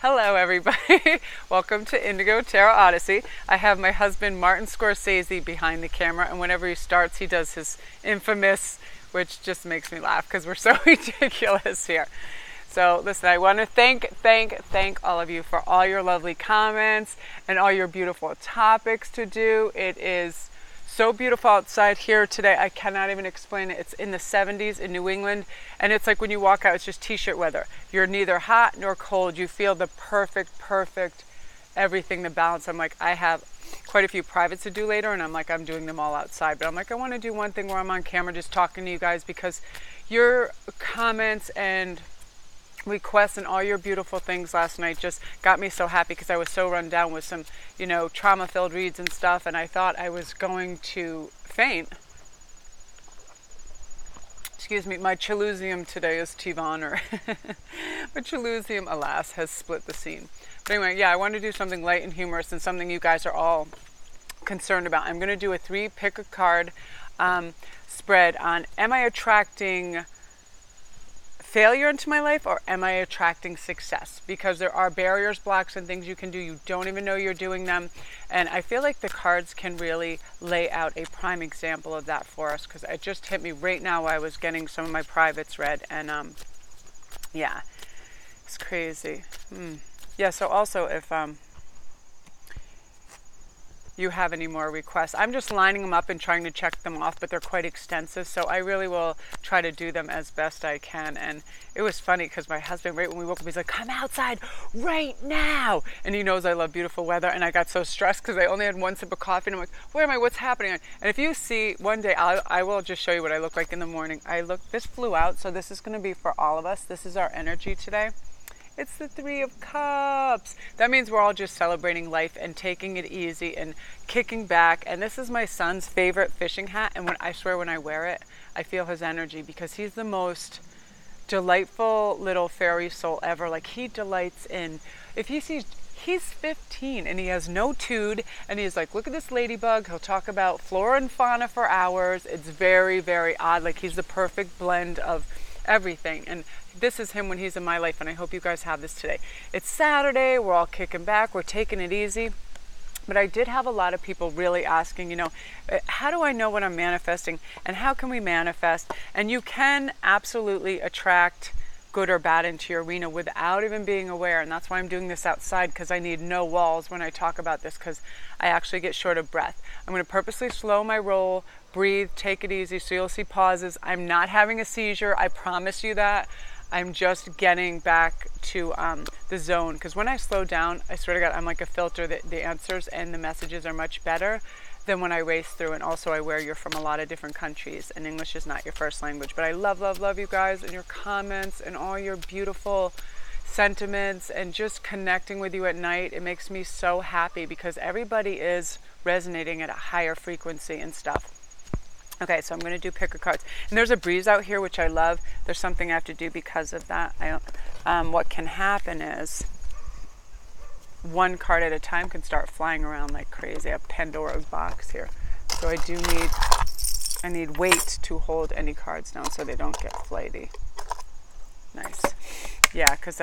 Hello everybody, welcome to Indigo Tarot Odyssey. I have my husband Martin Scorsese behind the camera, and whenever he starts he does his infamous, which just makes me laugh because we're so ridiculous here. So listen, I want to thank all of you for all your lovely comments and all your beautiful topics to do. It is so beautiful outside here today. I cannot even explain it. It's in the 70s in New England, and it's like when you walk out, it's just t-shirt weather. You're neither hot nor cold. You feel the perfect everything, the balance. I'm like, I have quite a few privates to do later, and I'm doing them all outside. But I'm like, I want to do one thing where I'm on camera just talking to you guys, because your comments and requests and all your beautiful things last night just got me so happy, because I was so run down with some, trauma-filled reads and stuff, and I thought I was going to faint. Excuse me, my Chalusium today is Tivon, my Chalusium, alas, has split the scene. But anyway, yeah, I want to do something light and humorous and something you guys are all concerned about. I'm going to do a 3 pick a card spread on, am I attracting failure into my life, or am I attracting success? Because there are barriers, blocks, and things you can do. You don't even know you're doing them. And I feel like the cards can really lay out a prime example of that for us, because it just hit me right now while I was getting some of my privates read. And yeah, it's crazy. Yeah, so also if you have any more requests, I'm just lining them up and trying to check them off, but they're quite extensive, so I really will try to do them as best I can. And it was funny because my husband, right when we woke up, he's like, come outside right now, and he knows I love beautiful weather, and I got so stressed because I only had 1 sip of coffee, and I'm like, where am I, what's happening? And if you see one day, I will just show you what I look like in the morning. This flew out, so this is going to be for all of us. This is our energy today. It's the 3 of Cups. That means we're all just celebrating life and taking it easy and kicking back. And this is my son's favorite fishing hat. And I swear when I wear it, I feel his energy, because he's the most delightful little fairy soul ever. Like, he delights in, if he sees, he's 15 and he has no tude, and he's like, look at this ladybug. He'll talk about flora and fauna for hours. It's very, very odd. Like, he's the perfect blend of everything. And this is him when he's in my life, and I hope you guys have this today. It's Saturday, we're all kicking back, we're taking it easy. But I did have a lot of people really asking, how do I know what I'm manifesting, and how can we manifest? And you can absolutely attract good or bad into your arena without even being aware. And that's why I'm doing this outside, because I need no walls when I talk about this, because I actually get short of breath. I'm going to purposely slow my roll, breathe, take it easy, so you'll see pauses. I'm not having a seizure, I promise you that. I'm just getting back to the zone, because when I slow down, I swear to God, I'm like a filter. The answers and the messages are much better than when I race through. And also, I wear you're from a lot of different countries, and English is not your first language. But I love you guys, and your comments and all your beautiful sentiments, and just connecting with you at night. It makes me so happy, because everybody is resonating at a higher frequency and stuff. Okay, so I'm going to do picker cards. And there's a breeze out here, which I love. There's something I have to do because of that. What can happen is one card at a time can start flying around like crazy. I have Pandora's box here. So I need weight to hold any cards down so they don't get flighty. Nice. Yeah, because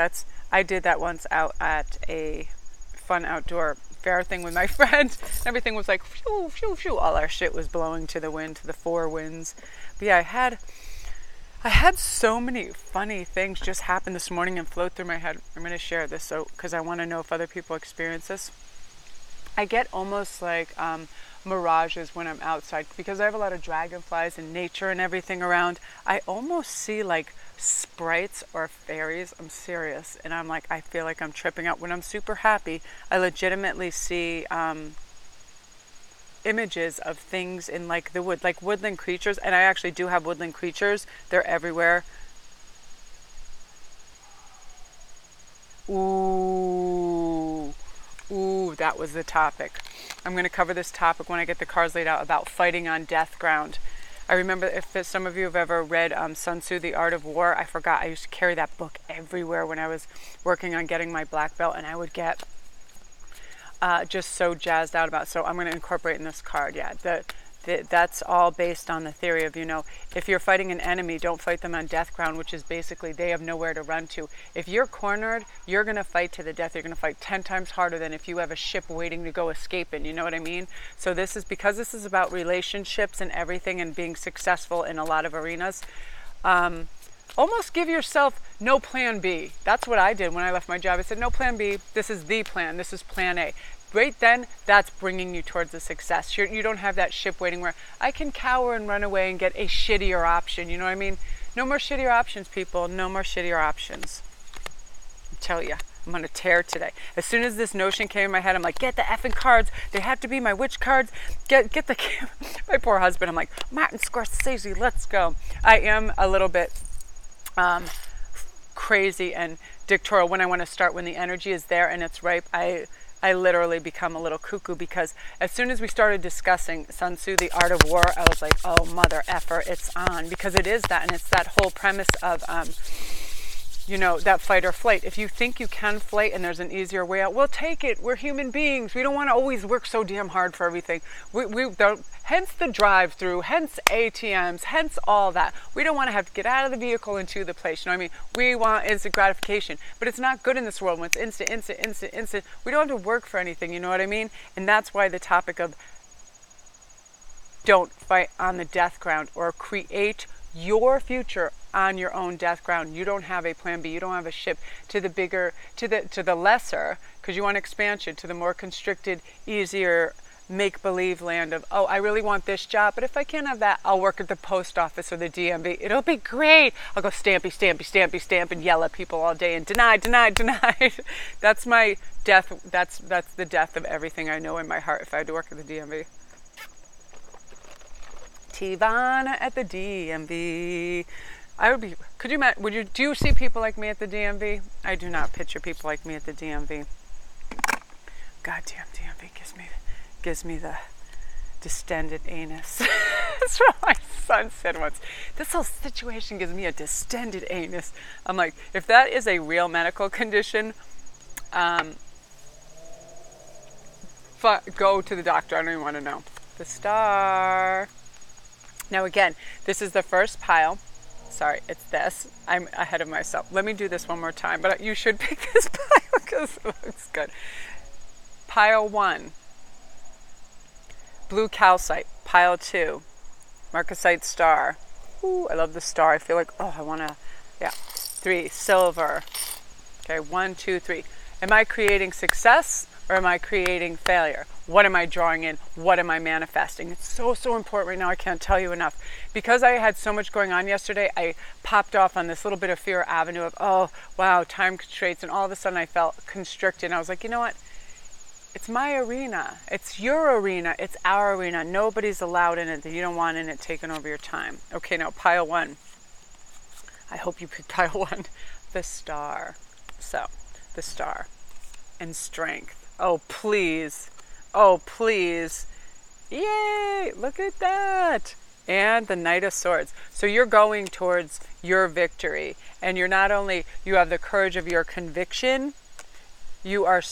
I did that once out at a fun outdoor fair thing with my friend. Everything was like shoo, shoo, shoo. All our shit was blowing to the wind, to the 4 winds. But yeah, I had so many funny things just happen this morning and float through my head. I'm going to share this because I want to know if other people experience this. I get almost like mirages when I'm outside, because I have a lot of dragonflies and nature and everything around. I almost see like sprites or fairies. I'm serious. And I'm like, I feel like I'm tripping out. When I'm super happy, I legitimately see images of things in like the wood, like woodland creatures. And I actually do have woodland creatures. They're everywhere. Ooh, that was the topic. I'm going to cover this topic when I get the cards laid out, about fighting on death ground. I remember, if some of you have ever read Sun Tzu, The Art of War, I forgot, I used to carry that book everywhere when I was working on getting my black belt, and I would get just so jazzed out about it. So I'm going to incorporate in this card, yeah, That's all based on the theory of, if you're fighting an enemy, don't fight them on death ground, which is basically they have nowhere to run to. If you're cornered, you're going to fight to the death. You're going to fight 10 times harder than if you have a ship waiting to go escaping. You know what I mean? So this is because this is about relationships and everything and being successful in a lot of arenas. Almost give yourself no plan B. That's what I did when I left my job. I said, no plan B. This is the plan. This is plan A. Right then, that's bringing you towards the success. You don't have that ship waiting where I can cower and run away and get a shittier option. You know what I mean? No more shittier options, people. No more shittier options. I tell you, I'm on a tear today. As soon as this notion came in my head, I'm like, get the effing cards. They have to be my witch cards. Get the my poor husband. I'm like, Martin Scorsese, let's go. I am a little bit crazy and dictatorial when I want to start. When the energy is there and it's ripe, I literally become a little cuckoo, because as soon as we started discussing Sun Tzu, The Art of War, I was like, oh, mother effer, it's on. Because it is that, and it's that whole premise of, that fight or flight. If you think you can flight and there's an easier way out, we'll take it. We're human beings. We don't want to always work so damn hard for everything. We don't, hence the drive-through, hence ATMs, hence all that. We don't want to have to get out of the vehicle and to the place. You know what I mean? We want instant gratification, but it's not good in this world when it's instant. We don't have to work for anything. You know what I mean? And that's why the topic of don't fight on the death ground, or create your future on your own death ground. You don't have a plan B. You don't have a ship to the bigger, to the lesser, because you want expansion, to the more constricted, easier make-believe land of, oh, I really want this job, but if I can't have that, I'll work at the post office or the DMV. It'll be great. I'll go stamp and yell at people all day and deny. That's my death. That's the death of everything I know in my heart if I had to work at the DMV. Tivana at the DMV. Do you see people like me at the DMV? I do not picture people like me at the DMV. Goddamn DMV gives me the distended anus. That's what my son said once. This whole situation gives me a distended anus. I'm like, if that is a real medical condition, go to the doctor. I don't even want to know. The star. Now again, this is the first pile. Sorry, it's this. I'm ahead of myself. Let me do this one more time, but you should pick this pile because it looks good. Pile 1, blue calcite. Pile 2, marcasite star. Ooh, I love the star. I feel like, I want to, 3, silver. Okay, 1, 2, 3. Am I creating success or am I creating failure? What am I drawing in? What am I manifesting? It's so important right now. I can't tell you enough. Because I had so much going on yesterday, I popped off on this little bit of fear avenue of, oh, wow, time constraints. And all of a sudden I felt constricted. And I was like, you know what? It's my arena. It's your arena. It's our arena. Nobody's allowed in it that you don't want in it taking over your time. Okay, now pile 1. I hope you picked pile 1. The star. So, the star. And strength. Oh, please. Oh, please. Yay! Look at that. And the Knight of Swords. So you're going towards your victory. And you're not only, you have the courage of your conviction. You are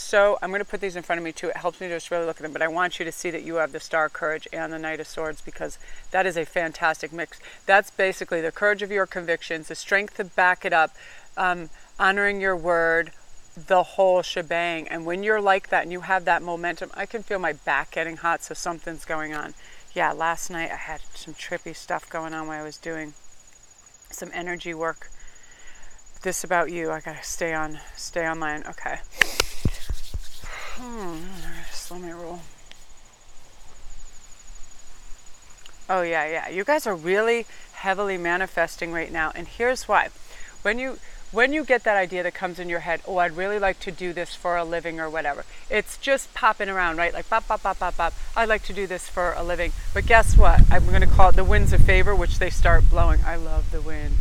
I'm going to put these in front of me too. It helps me to just really look at them. But I want you to see that you have the Star Courage and the Knight of Swords, because that is a fantastic mix. That's basically the courage of your convictions, the strength to back it up, honoring your word, the whole shebang. And when you're like that and you have that momentum, I can feel my back getting hot, so something's going on. Yeah, last night I had some trippy stuff going on while I was doing some energy work. This about you, I gotta stay online. Okay. Just let me roll. Oh yeah. You guys are really heavily manifesting right now, and here's why. When you get that idea that comes in your head, oh, I'd really like to do this for a living or whatever. It's just popping around, right? Like bop, bop, bop, bop, bop. I'd like to do this for a living. But guess what? I'm going to call it the winds of favor, which they start blowing. I love the wind.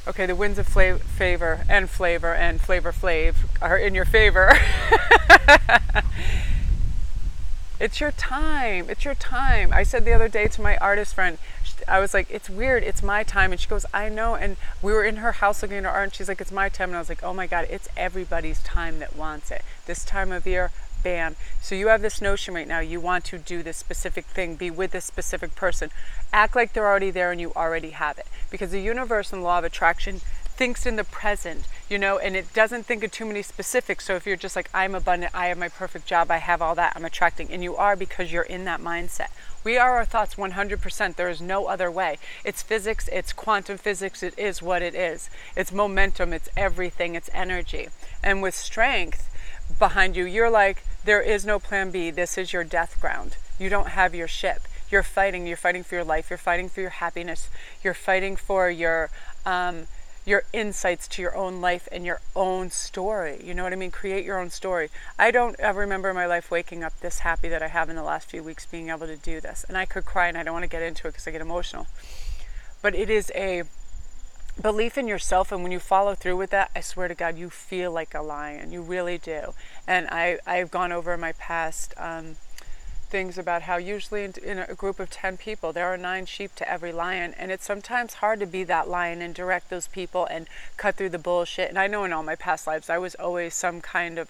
Okay, the winds of favor and flavor and flavor flav are in your favor. It's your time. It's your time. I said the other day to my artist friend, I was like, it's weird. It's my time. And she goes, I know. And we were in her house looking at her art, and she's like, it's my time. And I was like, oh my God, it's everybody's time that wants it. This time of year, bam. So you have this notion right now, you want to do this specific thing, be with this specific person. Act like they're already there and you already have it. Because the universe and the law of attraction thinks in the present, and it doesn't think of too many specifics. So if you're just like, I'm abundant, I have my perfect job, I have all that, I'm attracting, and you are, because you're in that mindset. We are our thoughts 100%. There is no other way. It's physics, it's quantum physics, it is what it is. It's momentum, it's everything, it's energy. And with strength behind you, you're like, there is no plan B. This is your death ground. You don't have your ship. You're fighting for your life, you're fighting for your happiness, you're fighting for your insights to your own life and your own story. You know what I mean? Create your own story. I don't ever remember in my life waking up this happy that I have in the last few weeks being able to do this. And I could cry, and I don't want to get into it because I get emotional. But it is a belief in yourself, and when you follow through with that, I swear to God, you feel like a lion. You really do. And I've gone over in my past things about how usually in a group of 10 people, there are 9 sheep to every lion, and it's sometimes hard to be that lion and direct those people and cut through the bullshit. And I know in all my past lives, I was always some kind of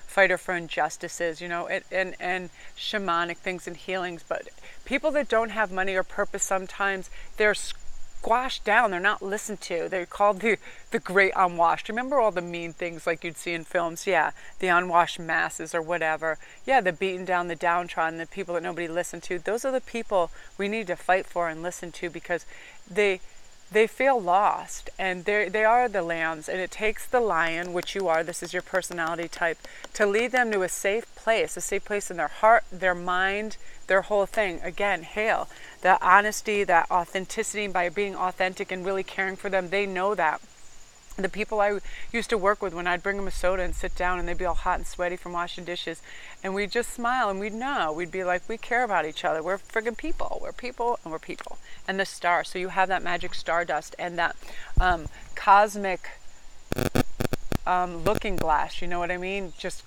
fighter for injustices, and shamanic things and healings. But people that don't have money or purpose, sometimes they're squashed down, they're not listened to. They're called the great unwashed. Remember all the mean things like you'd see in films? Yeah, the unwashed masses or whatever. Yeah, the beaten down, the downtrodden, the people that nobody listened to. Those are the people we need to fight for and listen to, because they feel lost, and they are the lambs, and it takes the lion, which you are, this is your personality type, to lead them to a safe place in their heart, their mind, their whole thing. Again, hail the honesty, that authenticity, by being authentic and really caring for them. They know that. The people I used to work with, when I'd bring them a soda and sit down, and they'd be all hot and sweaty from washing dishes, and we'd just smile, and we'd be like, we care about each other. We're friggin' people. We're people, and we're people. And the star. So you have that magic stardust and that cosmic looking glass. You know what I mean? Just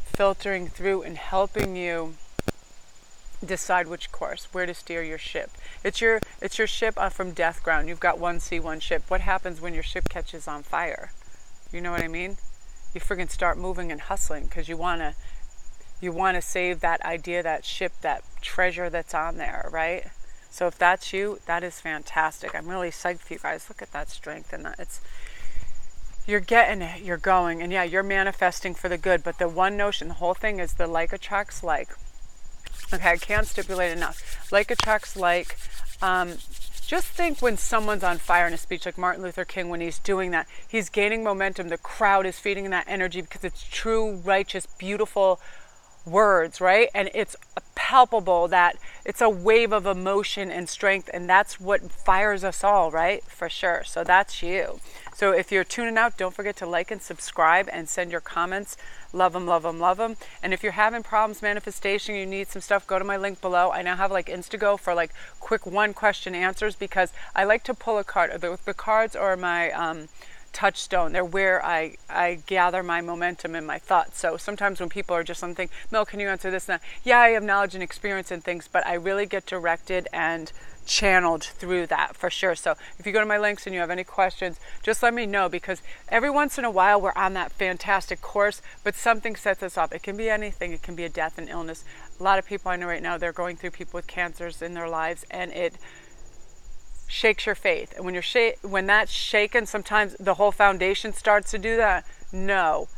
filtering through and helping you decide which course, where to steer your ship. It's your ship from death ground. You've got one sea, one ship. What happens when your ship catches on fire? You know what I mean? You friggin' start moving and hustling, because you wanna save that idea, that ship, that treasure that's on there, right? So if that's you, that is fantastic. I'm really psyched for you guys. Look at that strength, and you're getting it, you're going, and yeah, you're manifesting for the good. But the one notion, the whole thing is the like attracts like. Okay, I can't stipulate enough. Like attracts like. Just think when someone's on fire in a speech, like Martin Luther King, when he's doing that, he's gaining momentum. The crowd is feeding that energy because it's true, righteous, beautiful words, right? And it's palpable, that it's a wave of emotion and strength, and that's what fires us all, right? For sure. So that's you. So if you're tuning out, don't forget to like and subscribe and send your comments. Love them, love them, love them. And if you're having problems manifestation, you need some stuff, go to my link below. I now have like Instago for like quick 1-question answers, because I like to pull a card. The cards are my touchstone. They're where I gather my momentum and my thoughts. So sometimes when people are just something, Mel, can you answer this? And that? Yeah, I have knowledge and experience in things, but I really get directed and channeled through that, for sure. So if you go to my links and you have any questions, just let me know, because every once in a while we're on that fantastic course, but something sets us up. It can be anything. It can be a death and illness. A lot of people I know right now, they're going through people with cancers in their lives, and it shakes your faith. And when that's shaken, sometimes the whole foundation starts to do that. No,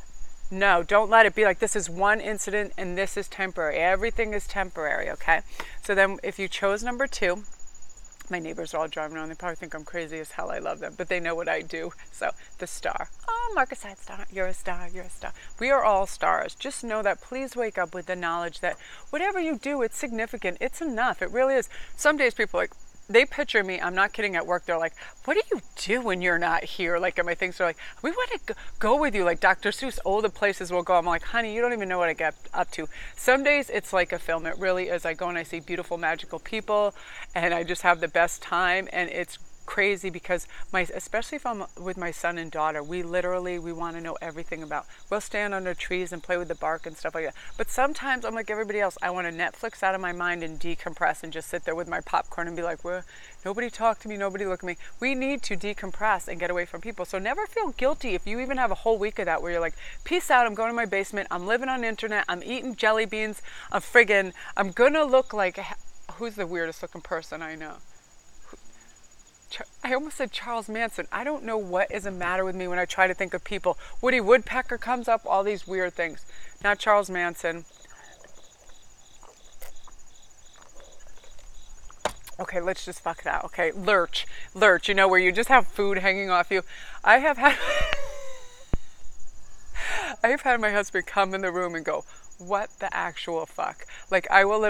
don't let it be like this is one incident and this is temporary. Everything is temporary, okay? So then if you chose number 2, my neighbors are all driving around. They probably think I'm crazy as hell. I love them, but they know what I do. So the star. Oh, Marcus had star. You're a star. You're a star. We are all stars. Just know that. Please wake up with the knowledge that whatever you do, it's significant. It's enough. It really is. Some days people are like, they picture me, I'm not kidding, at work, they're like, what do you do when you're not here? Like, at my things, they're like, we want to go with you, like Dr. Seuss, all the places we'll go. I'm like, honey, you don't even know what I get up to. Some days it's like a film. It really is. I go and I see beautiful, magical people, and I just have the best time, and it's crazy because especially if I'm with my son and daughter, we want to know everything about. We'll stand under trees and play with the bark and stuff like that. But sometimes I'm like everybody else. I want to Netflix out of my mind and decompress and just sit there with my popcorn and be like, well, nobody talk to me, nobody look at me. We need to decompress and get away from people. So never feel guilty if you even have a whole week of that where you're like, peace out, I'm going to my basement, I'm living on the internet, I'm eating jelly beans, I'm gonna look like, who's the weirdest looking person I know? I almost said Charles Manson. I don't know what is the matter with me when I try to think of people. Woody Woodpecker comes up, all these weird things. Not Charles Manson. Okay, let's just fuck that. Okay, lurch, where you just have food hanging off you. I've had my husband come in the room and go, what the actual fuck? Like, I'll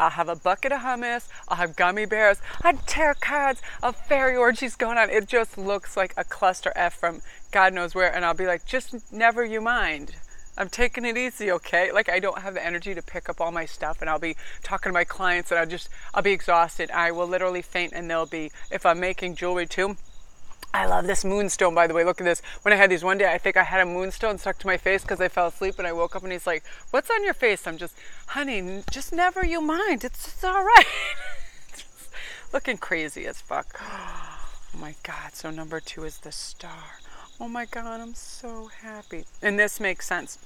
have a bucket of hummus, I'll have gummy bears, I'd tarot cards, a fairy orgies going on. It just looks like a cluster F from God knows where. And I'll be like, just never you mind. I'm taking it easy, okay? Like, I don't have the energy to pick up all my stuff, and I'll be talking to my clients, and I'll be exhausted. I will literally faint, and if I'm making jewelry too, I love this moonstone, by the way. Look at this. When I had these one day, I think I had a moonstone stuck to my face because I fell asleep and I woke up and he's like, what's on your face? I'm just, honey, just never you mind. It's all right. Looking crazy as fuck. Oh my God. So number 2 is the star. Oh my God, I'm so happy. And this makes sense.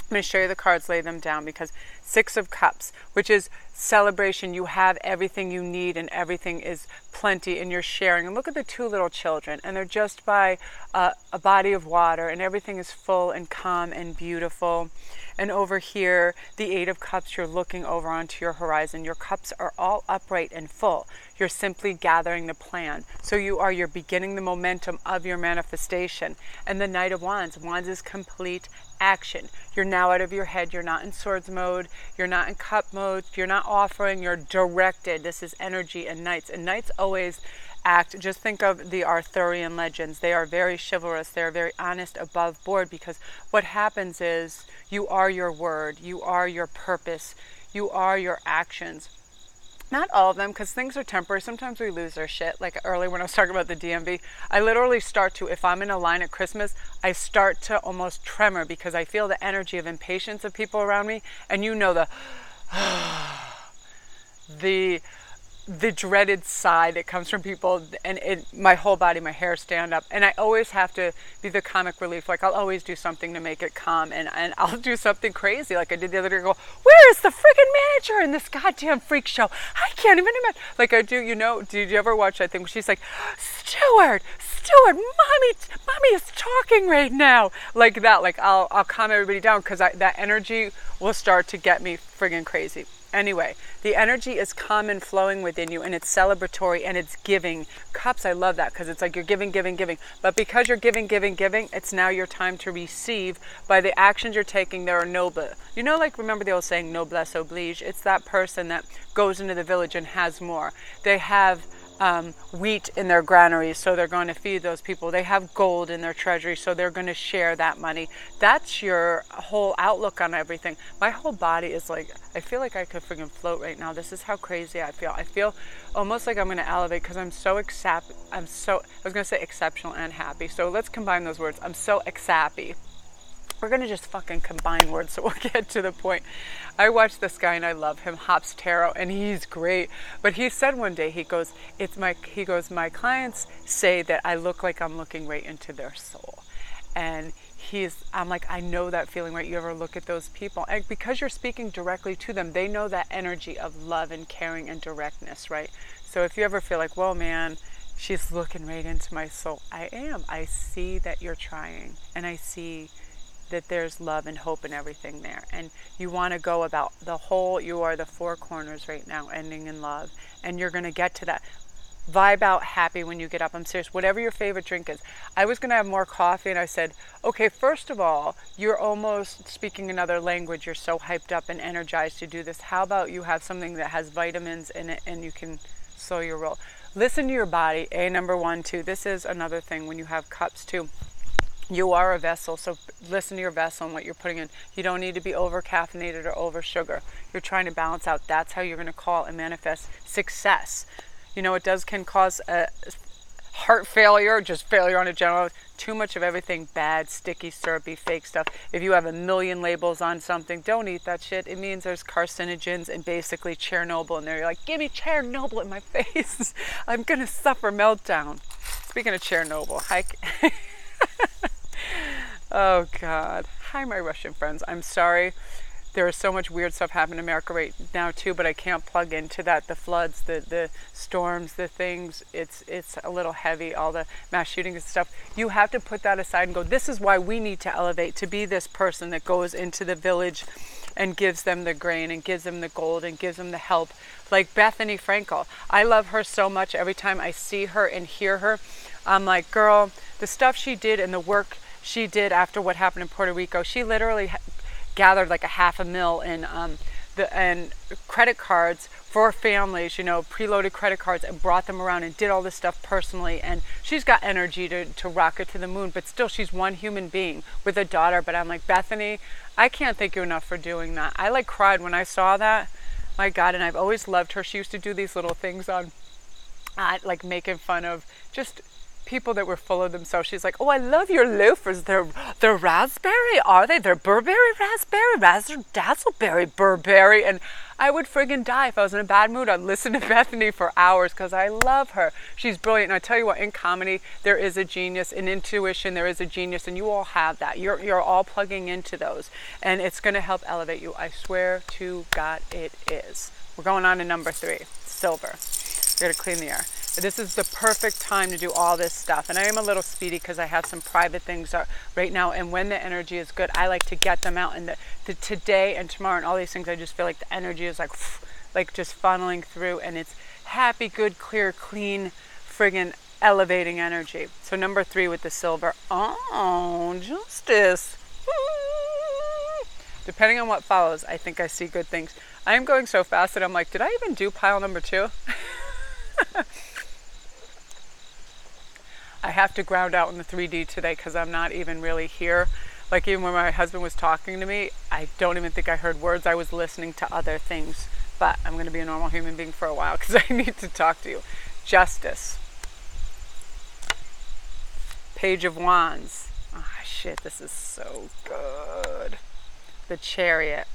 I'm going to show you the cards, lay them down, because 6 of Cups, which is celebration. You have everything you need and everything is plenty and you're sharing. And look at the 2 little children, and they're just by a body of water, and everything is full and calm and beautiful. And over here, the 8 of Cups, you're looking over onto your horizon. Your cups are all upright and full. You're simply gathering the plan. So you're beginning the momentum of your manifestation. And the Knight of Wands. Wands is complete action. You're now out of your head. You're not in swords mode. You're not in cup mode. You're not offering. You're directed. This is energy and knights. And knights always act. Just think of the Arthurian legends. They are very chivalrous. They are very honest, above board, because what happens is you are your word. You are your purpose. You are your actions. Not all of them, because things are temporary. Sometimes we lose our shit. Like earlier when I was talking about the DMV, I literally start to, if I'm in a line at Christmas, I start to almost tremor because I feel the energy of impatience of people around me. And you know the dreaded sigh that comes from people, and my whole body, my hair stand up. And I always have to be the comic relief. Like, I'll always do something to make it calm, and I'll do something crazy like I did the other day. I go, where is the friggin' manager in this goddamn freak show? I can't even imagine. Like I do, did you ever watch that thing where she's like, Stuart, mommy is talking right now. Like that. Like I'll calm everybody down, because that energy will start to get me friggin' crazy. Anyway, the energy is calm and flowing within you, and it's celebratory, and it's giving. Cups, I love that, because it's like you're giving. But because you're giving, it's now your time to receive. By the actions you're taking, there are noble. Like, remember the old saying, noblesse oblige? It's that person that goes into the village and has more. They have wheat in their granaries, so they're going to feed those people. They have gold in their treasury, so they're going to share that money. That's your whole outlook on everything. My whole body is like, I feel like I could freaking float right now. This is how crazy I feel. I feel almost like I'm going to elevate, because I'm so I was going to say exceptional and happy. So let's combine those words. I'm so exappy. We're going to just fucking combine words, so we'll get to the point. I watch this guy and I love him, Hops Tarot, and he's great. But he said one day, he goes, my clients say that I look like I'm looking right into their soul. And I'm like, I know that feeling, right? You ever look at those people? And because you're speaking directly to them, they know that energy of love and caring and directness, right? So if you ever feel like, whoa, man, she's looking right into my soul. I am. I see that you're trying, and I see that there's love and hope and everything there. And you want to go about you are the 4 corners right now, ending in love. And you're going to get to that. Vibe out happy when you get up. I'm serious. Whatever your favorite drink is. I was going to have more coffee, and I said, okay, first of all, you're almost speaking another language. You're so hyped up and energized to do this. How about you have something that has vitamins in it, and you can slow your roll. Listen to your body. Number 1, 2. This is another thing when you have cups too. You are a vessel, so listen to your vessel and what you're putting in. You don't need to be over caffeinated or over sugar. You're trying to balance out. That's how you're going to call and manifest success. It can cause heart failure, just failure on a general. Too much of everything bad, sticky, syrupy, fake stuff. If you have a million labels on something, don't eat that shit. It means there's carcinogens and basically Chernobyl in there. You're like, give me Chernobyl in my face. I'm going to suffer meltdown. Speaking of Chernobyl, oh God. Hi, my Russian friends. I'm sorry. There is so much weird stuff happening in America right now too, but I can't plug into that. The floods, the storms, the things, it's a little heavy, all the mass shootings and stuff. You have to put that aside and go, this is why we need to elevate, to be this person that goes into the village and gives them the grain and gives them the gold and gives them the help. Like Bethany Frankel. I love her so much. Every time I see her and hear her, I'm like, girl, the stuff she did and the work she did after what happened in Puerto Rico, she literally gathered like $500,000 in credit cards for families, preloaded credit cards, and brought them around and did all this stuff personally. And she's got energy to rocket to the moon, but still she's one human being with a daughter. But I'm like, Bethany, I can't thank you enough for doing that. I like cried when I saw that. My God, and I've always loved her. She used to do these little things on like making fun of just people that were full of themselves. She's like, oh, I love your loafers. They're raspberry, are they? They're Burberry raspberry, dazzleberry Burberry. And I would friggin' die if I was in a bad mood. I'd listen to Bethany for hours because I love her. She's brilliant. And I tell you what, in comedy, there is a genius. In intuition, there is a genius. And you all have that. You're all plugging into those. And it's going to help elevate you. I swear to God it is. We're going on to number 3, silver. We're going to clean the air. This is the perfect time to do all this stuff. And I am a little speedy because I have some private things right now. And when the energy is good, I like to get them out. And the today and tomorrow and all these things, I just feel like the energy is like just funneling through. And it's happy, good, clear, clean, friggin' elevating energy. So number 3 with the silver. Oh, justice. Depending on what follows, I think I see good things. I am going so fast that I'm like, did I even do pile number 2? I have to ground out in the 3D today because I'm not even really here. Like even when my husband was talking to me, I don't even think I heard words. I was listening to other things. But I'm going to be a normal human being for a while because I need to talk to you. Justice. Page of Wands. Oh shit, this is so good. The Chariot.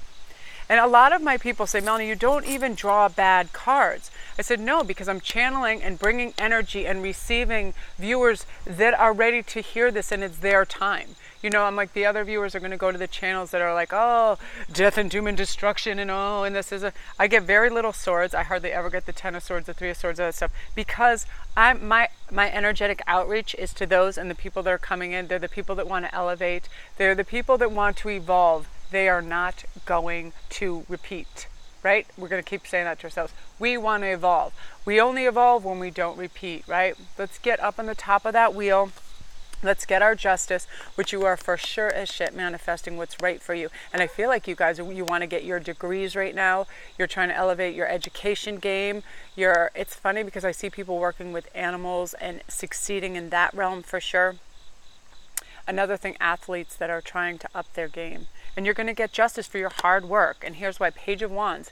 And a lot of my people say, Melanie, you don't even draw bad cards. I said, no, because I'm channeling and bringing energy and receiving viewers that are ready to hear this, and it's their time. I'm like, the other viewers are going to go to the channels that are like, oh, death and doom and destruction, and this is I get very little swords. I hardly ever get the 10 of swords, the 3 of swords, all that stuff, because my energetic outreach is to those, and the people that are coming in, they're the people that want to elevate. They're the people that want to evolve. They are not going to repeat, right? We're going to keep saying that to ourselves. We want to evolve. We only evolve when we don't repeat, right? Let's get up on the top of that wheel. Let's get our justice, which you are for sure as shit manifesting what's right for you. And I feel like you guys, you want to get your degrees right now. You're trying to elevate your education game. It's funny because I see people working with animals and succeeding in that realm for sure. Another thing, athletes that are trying to up their game. And you're going to get justice for your hard work. And here's why. Page of Wands.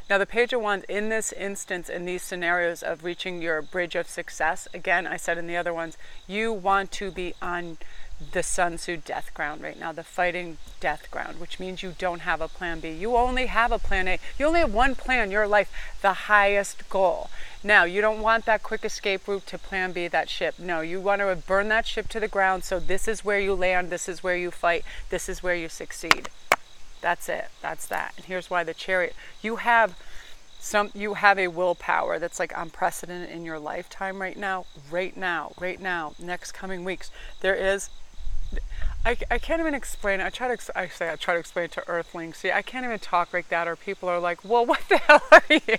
Now, the Page of Wands, in this instance, in these scenarios of reaching your bridge of success, again, I said in the other ones, you want to be on the Sun Tzu death ground right now, the fighting death ground, which means you don't have a plan B. You only have a plan A. You only have one plan, your life, the highest goal. Now, you don't want that quick escape route to plan B, that ship. No, you want to burn that ship to the ground, so this is where you land, this is where you fight, this is where you succeed. That's it. That's that. And here's why the Chariot. You have a willpower that's like unprecedented in your lifetime right now, next coming weeks. There is, I can't even explain it. I try to explain it to Earthlings. See, I can't even talk like that, or people are like, well, what the hell are you?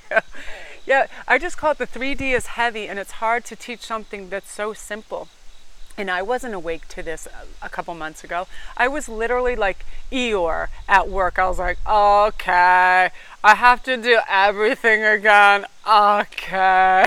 Yeah, I just call it the 3D is heavy, and it's hard to teach something that's so simple. And I wasn't awake to this a couple months ago. I was literally like Eeyore at work. I was like, okay, I have to do everything again. Okay.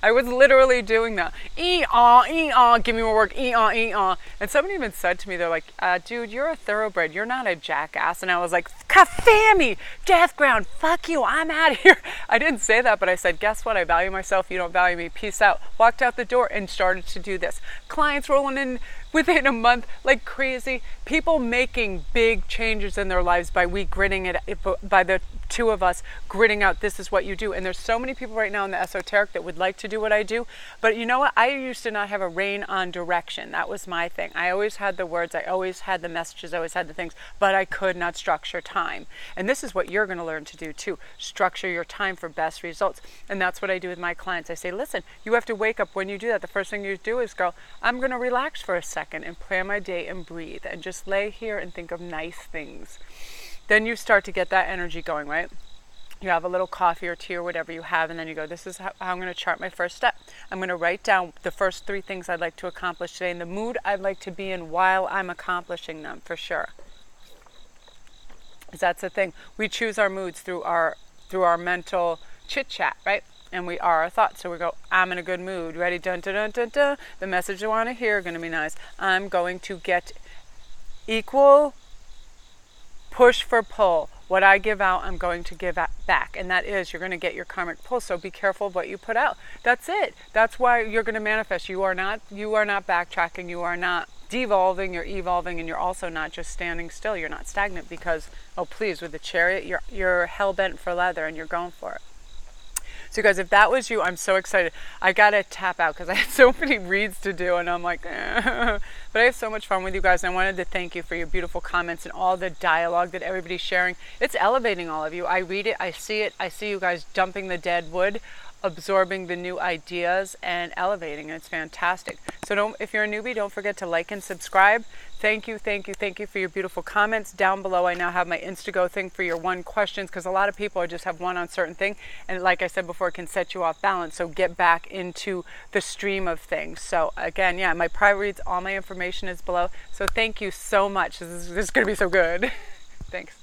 I was literally doing that. Give me more work. And somebody even said to me, they're like, dude, you're a thoroughbred. You're not a jackass. And I was like, Kafami, death ground, fuck you, I'm out of here. I didn't say that, but I said, guess what? I value myself. You don't value me. Peace out. Walked out the door and started to do this. Clients rolling in within a month like crazy. People making big changes in their lives by by the two of us gritting out, this is what you do. And there's so many people right now in the esoteric that would like to do what I do, but you know what, I used to not have a rein on direction. That was my thing. I always had the words, I always had the messages, I always had the things, but I could not structure time. And this is what you're going to learn to do too. Structure your time for best results. And that's what I do with my clients. I say, listen, you have to wake up. When you do that, the first thing you do is go, I'm going to relax for a second and plan my day and breathe and just lay here and think of nice things. Then you start to get that energy going, right? You have a little coffee or tea or whatever you have, and then you go, this is how I'm going to chart my first step. I'm going to write down the first 3 things I'd like to accomplish today and the mood I'd like to be in while I'm accomplishing them, for sure. Because that's the thing. We choose our moods through our mental chit-chat, right? And we are our thoughts. So we go, I'm in a good mood. Ready? Dun, dun, dun, dun, dun. The message I want to hear is going to be nice. I'm going to get equal push for pull. What I give out, I'm going to give back. And that is, you're going to get your karmic pull. So be careful of what you put out. That's it. That's why you're going to manifest. You are not backtracking. You are not devolving. You're evolving. And you're also not just standing still. You're not stagnant because, oh please, with the chariot, you're hell-bent for leather and you're going for it. So guys, if that was you, I'm so excited. I got to tap out because I had so many reads to do and I'm like, But I have so much fun with you guys. And I wanted to thank you for your beautiful comments and all the dialogue that everybody's sharing. It's elevating all of you. I read it. I see it. I see you guys dumping the dead wood, absorbing the new ideas and elevating. And it's fantastic. So if you're a newbie, don't forget to like and subscribe. Thank you for your beautiful comments. Down below, I now have my Instantgo thing for your 1 questions because a lot of people just have one on certain thing. And like I said before, it can set you off balance. So get back into the stream of things. So again, yeah, my private reads, all my information is below. So thank you so much. This is going to be so good. Thanks.